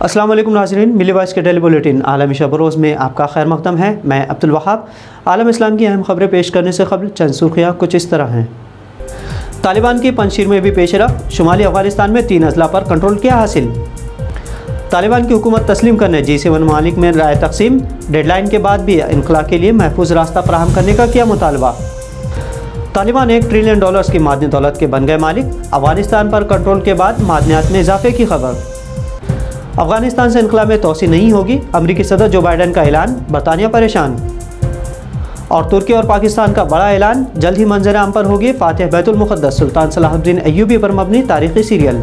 अस्सलाम वालेकुम नाज़रीन, मिली वॉइस के डेली बुलेटिन आलमी शब रोज़ में आपका खैर मक़दम है। मैं अब्दुल वहाब। आलम इस्लाम की अहम खबरें पेश करने से कबल चंद सुर्खियाँ कुछ इस तरह हैं। तालिबान की पंजशीर में भी पेशरफ, शुमाली अफ़गानिस्तान में 3 अजला पर कंट्रोल किया हासिल। तालिबान की हुकूमत तस्लीम करने G7 ममालिक में राय तकसीम, डेडलाइन के बाद भी इनखला के लिए महफूज रास्ता फराहम करने का किया मुतालबा। तालिबान $1 ट्रिलियन की मादनी दौलत के बन गए मालिक, अफ़गानिस्तान पर कंट्रोल के बाद मादनियात में इजाफे की खबर। अफ़गानिस्तान से इनखला में तोसी नहीं होगी, अमरीकी सदर जो बाइडन का ऐलान, बरतानिया परेशान। और तुर्की और पाकिस्तान का बड़ा ऐलान, जल्द ही मंजर आम पर होगी फातिह बैतुल मुक़द्दस सुल्तान सलाहुद्दीन अय्यूबी पर मबनी तारीख़ी सीरियल।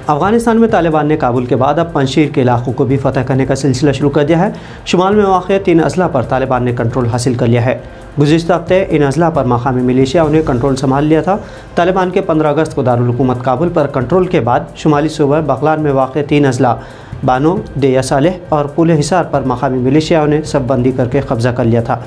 अफ़गानिस्तान में तालिबान ने काबुल के बाद अब पंजशीर के इलाकों को भी फतह करने का सिलसिला शुरू कर दिया है। शुमाल में वाक़ 3 अजला पर तालिबान ने कंट्रोल हासिल कर लिया है। गुज़िश्ता हफ्ते इन अजला पर मकामी मिलिशियाओं ने कंट्रोल संभाल लिया था। तालिबान के 15 अगस्त को दारुल हुकूमत काबुल पर कंट्रोल के बाद शुमाली सूबा बगलान में वाक़ 3 अजला बानो, देया सालेह और पुल हिसार पर मकामी मिलिशियाओं ने सब बंदी करके कब्ज़ा कर लिया था।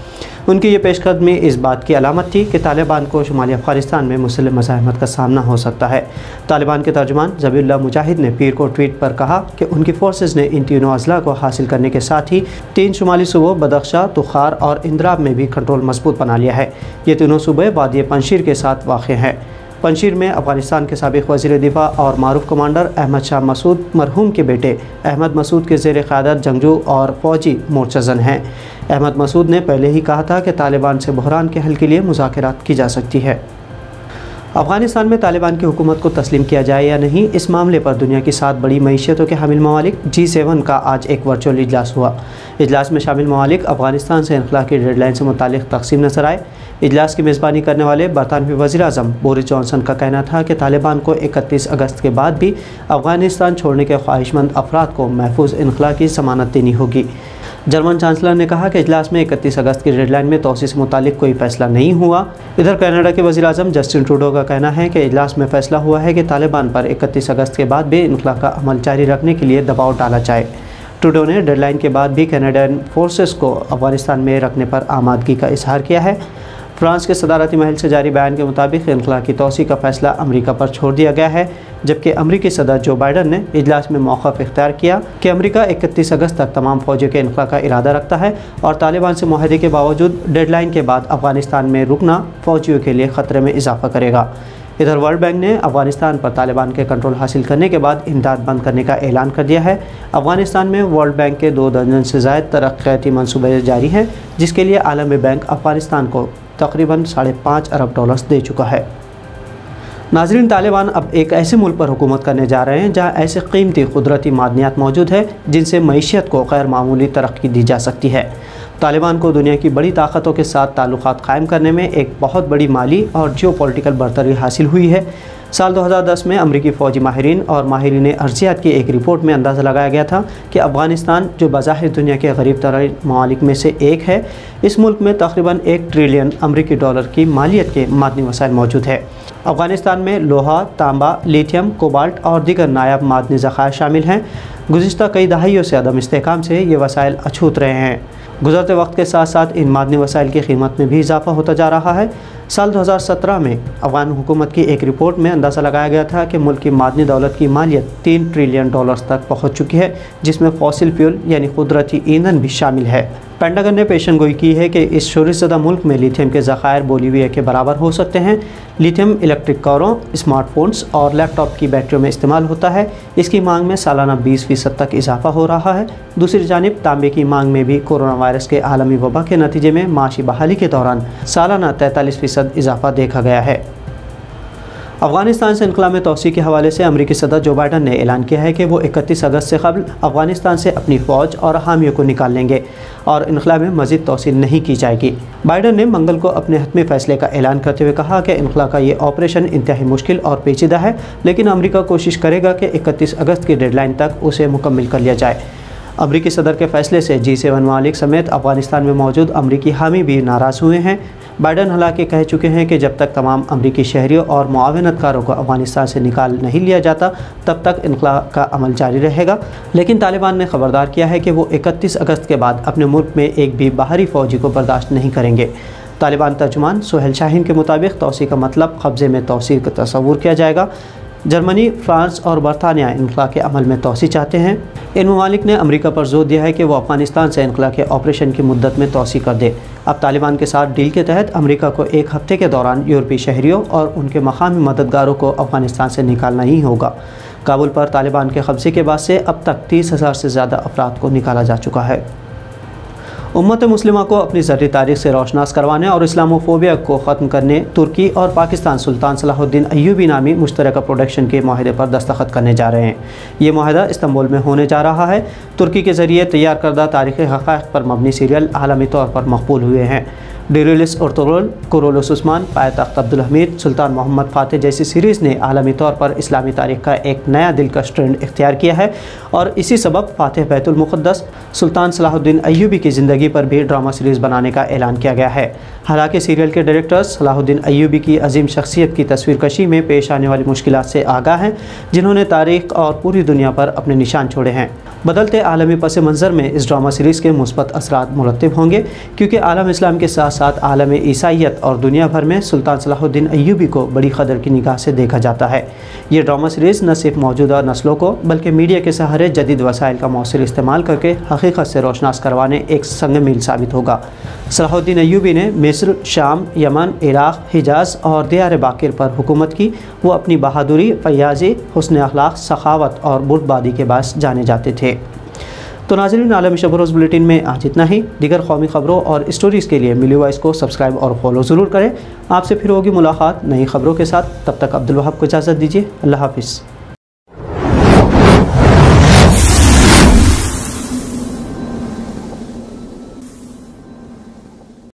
उनकी ये पेशकदमी इस बात की अलामत थी कि तालिबान को शुमाली अफ़गानिस्तान में मुसल्लम मज़ाहमत का सामना हो सकता है। तालिबान के तर्जुमान ज़बीहुल्लाह मुजाहिद ने पीर को ट्वीट पर कहा कि उनकी फोर्सेस ने इन तीनों अजला को हासिल करने के साथ ही 3 शुमाली सूबों बदख्शा, तुखार और इंद्राब में भी कंट्रोल मजबूत बना लिया है। ये तीनों सूबे वादी पंजशीर के साथ वाक़ हैं। पंजशीर में अफ़गानिस्तान के साबिक़ वज़ीर दिफा और मारूफ कमांडर अहमद शाह मसूद मरहूम के बेटे अहमद मसूद के ज़ेर क़यादत जंगजू और फ़ौजी मोर्चज़न हैं। अहमद मसूद ने पहले ही कहा था कि तालिबान से बहरान के हल के लिए मुज़ाकरात की जा सकती है। अफ़गानिस्तान में तालिबान की हुकूमत को तस्लीम किया जाए या नहीं, इस मामले पर दुनिया की 7 बड़ी मईशतों के हामिल ममालिक G7 का आज एक वर्चुअल इजलास हुआ। इजलास में शामिल ममालिक अफ़गानिस्तान से इनखला की डेडलाइन से मुतालिक तकसीम नजर आए। इजलास की मेज़बानी करने वाले बरतानवी वज़ीर आज़म बोरिस जॉनसन का कहना था कि तालिबान को 31 अगस्त के बाद भी अफ़गानिस्तान छोड़ने के ख्वाहिशमंद अफराद को महफूज इनखला की ज़मानत देनी होगी। जर्मन चांसलर ने कहा कि इजलास में 31 अगस्त की डेडलाइन में तोसी से मुतालिक कोई फ़ैसला नहीं हुआ। इधर कनाडा के वज़ीर आज़म जस्टिन ट्रूडो का कहना है कि इजलास में फ़ैसला हुआ है कि तालिबान पर 31 अगस्त के बाद भी इनखला का अमल जारी रखने के लिए दबाव डाला जाए। ट्रूडो ने डेडलाइन के बाद भी कैनेडियन फोर्सेस को अफ़गानिस्तान में रखने पर आमादगी का इजहार किया है। फ्रांस के सदारती महल से जारी बयान के मुताबिक इनखला की तोसी का फ़ैसला अमरीका पर छोड़ दिया गया है, जबकि अमरीकी सदर जो बाइडन ने इजलास में मौक़िफ़ इख्तियार किया कि अमरीका 31 अगस्त तक तमाम फ़ौजियों के इनखला का इरादा रखता है और तालिबान से मुआहदे के बावजूद डेडलाइन के बाद अफ़गानिस्तान में रुकना फ़ौजियों के लिए ख़तरे में इजाफ़ा करेगा। इधर वर्ल्ड बैंक ने अफ़गानिस्तान पर तालिबान के कंट्रोल हासिल करने के बाद इमदाद बंद करने का ऐलान कर दिया है। अफ़गानिस्तान में वर्ल्ड बैंक के 2 दर्जन से ज़ायद तरक्याती मनसूबे जारी हैं, जिसके लिए आलमी बैंक अफ़गानिस्तान को तकरीबन $5.5 अरब दे चुका है। नाज़रीन, तालिबान अब एक ऐसे मुल्क पर हुकूमत करने जा रहे हैं जहाँ ऐसे कीमती कुदरती मादनियात मौजूद है जिनसे मईशत को गैर मामूली तरक्की दी जा सकती है। तालिबान को दुनिया की बड़ी ताकतों के साथ ताल्लुकात कायम करने में एक बहुत बड़ी माली और जियोपॉलिटिकल बरतरी हासिल हुई है। साल 2010 में अमरीकी फ़ौजी माहिरीन और माहिरीन अर्जियात की एक रिपोर्ट में अंदाज़ा लगाया गया था कि अफ़गानिस्तान, जो बज़ाहिर दुनिया के गरीब तरीन ममालिक में से एक है, इस मुल्क में तकरीबन $1 ट्रिलियन अमरीकी डॉलर की मालियत के मादनी वसाइल मौजूद है। अफ़गानिस्तान में लोहा, तांबा, लिथियम, कोबाल्ट और दीगर नायाब मादनी ज़खायर शामिल हैं। गुज़िश्ता कई दहाइयों से अदम इस्तेहकाम से ये वसाइल अछूत रहे हैं। गुज़रते वक्त के साथ साथ इन मादनी वसाइल की कीमत में भी इजाफा होता जा रहा है। साल 2017 में अफ़गान हुकूमत की एक रिपोर्ट में अंदाज़ा लगाया गया था कि मुल्क की मादनी दौलत की मालियत $3 ट्रिलियन तक पहुँच चुकी है, जिसमें फॉसिल फ्यूल यानी कुदरती ईंधन भी शामिल है। पेंटागन ने पेशन गोई की है कि इस शोरशदा मुल्क में लिथियम के ज़खायर बोलीविया के बराबर हो सकते हैं। लिथियम इलेक्ट्रिक कारों, स्मार्टफोन्स और लैपटॉप की बैटरियों में इस्तेमाल होता है। इसकी मांग में सालाना 20% तक इजाफा हो रहा है। दूसरी जानिब तांबे की मांग में भी कोरोना वायरस के आलमी वबा के नतीजे में माशी बहाली के दौरान सालाना 43% इजाफा देखा गया है। अफ़गानिस्तान से इनखला में तोसी के हवाले से अमरीकी सदर जो बाइडन ने ऐलान किया है कि वो 31 अगस्त से कबल अफ़गानिस्तान से अपनी फ़ौज और हामियों को निकाल लेंगे और इनखला में मज़ीद तोसी नहीं की जाएगी। बाइडन ने मंगल को अपने हतमी फ़ैसले का ऐलान करते हुए कहा कि इनखला का ये ऑपरेशन इंतहाई मुश्किल और पेचीदा है, लेकिन अमरीका कोशिश करेगा कि 31 अगस्त की डेडलाइन तक उसे मुकम्मल कर लिया जाए। अमरीकी सदर के फैसले से G7 ममालिक समेत अफगानिस्तान में मौजूद अमरीकी हामी भी नाराज़ हुए हैं। बाइडन हालांकि कह चुके हैं कि जब तक तमाम अमरीकी शहरियों और मुआवनतकारों को अफगानिस्तान से निकाल नहीं लिया जाता तब तक इनकला का अमल जारी रहेगा। लेकिन तालिबान ने खबरदार किया है कि वो 31 अगस्त के बाद अपने मुल्क में एक भी बाहरी फ़ौजी को बर्दाश्त नहीं करेंगे। तालिबान तर्जुमान सुहेल शाहीन के मुताबिक तोसी का मतलब कब्ज़े में तोसी का तस्वुर किया जाएगा। जर्मनी, फ्रांस और बरतानिया इनकला के अमल में तोसी चाहते हैं। इन ममालिक ने अमेरिका पर जोर दिया है कि वो अफगानिस्तान से इनकला के ऑपरेशन की मुद्दत में तोसी कर दे। अब तालिबान के साथ डील के तहत अमेरिका को एक हफ्ते के दौरान यूरोपीय शहरियों और उनके मकामी मददगारों को अफगानिस्तान से निकालना ही होगा। काबुल पर तालिबान के कब्जे के बाद से अब तक 30,000 से ज़्यादा अफराद को निकाला जा चुका है। उम्मत मुस्लिमा को अपनी ज़र्री तारीख से रोशनास करवाने और इस्लामोफोबिया को ख़त्म करने तुर्की और पाकिस्तान सुल्तान सलाहुद्दीन अय्यूबी नामी मुश्तरका प्रोडक्शन के माहिदे पर दस्तखत करने जा रहे हैं। ये माहिदा इस्तांबुल में होने जा रहा है। तुर्की के ज़रिए तैयार करदा तारीख़ी हक़ाइक़ पर मबनी सीरियल आलमी तौर पर मकबूल हुए हैं। डेरिलिस अर्तुगरुल, कुरोलुस उस्मान, पायतख्त अब्दुल हमीद, सुल्तान मोहम्मद फ़ातिह जैसी सीरीज़ ने आलमी तौर पर इस्लामी तारीख़ का एक नया दिलकश ट्रेंड इख्तियार किया है और इसी सबब फ़ातिह बैतुल मुक़द्दस सुल्तान सलाहुद्दीन अय्यूबी की ज़िंदगी पर भी ड्रामा सीरीज़ बनाने का ऐलान किया गया है। हालांकि सीरियल के डायरेक्टर्स सलाहुद्दीन अय्यूबी की अजीम शख्सियत की तस्वीरकशी में पेश आने वाली मुश्किलात से आगाह हैं, जिन्होंने तारीख़ और पूरी दुनिया पर अपने निशान छोड़े हैं। बदलते आलमी पस मंज़र में इस ड्रामा सीरीज़ के मुस्बत असरात मुरतब होंगे, क्योंकि आलम इस्लाम के साथ साथ आलम ईसाइयत और दुनिया भर में सुल्तान सलाहुद्दीन अय्यूबी को बड़ी कदर की निगाह से देखा जाता है। ये ड्रामा सीरीज़ न सिर्फ मौजूदा नस्लों को बल्कि मीडिया के सहारे जदीद वसाइल का मौसर इस्तेमाल करके हकीकत से रोशनास करवाने एक संग मील साबित होगा। सलाहुद्दीन अय्यूबी ने मिस्र, शाम, यमन, इराक़, हिजाज़ और दियार बाकिर पर हुकूमत की। वो अपनी बहादुरी, फयाज़ी, हुस्न अखलाक, सखावत और बुर्दबादी के बायस जाने जाते थे। तो नाज़रीन, आलमी शब रोज़ बुलेटिन में आज इतना ही। दीगर कौमी ख़बरों और स्टोरीज़ के लिए मिली वॉइस को सब्सक्राइब और फॉलो ज़रूर करें। आपसे फिर होगी मुलाकात नई खबरों के साथ। तब तक अब्दुल वहाब को इजाज़त दीजिए। अल्लाह हाफ़िज़।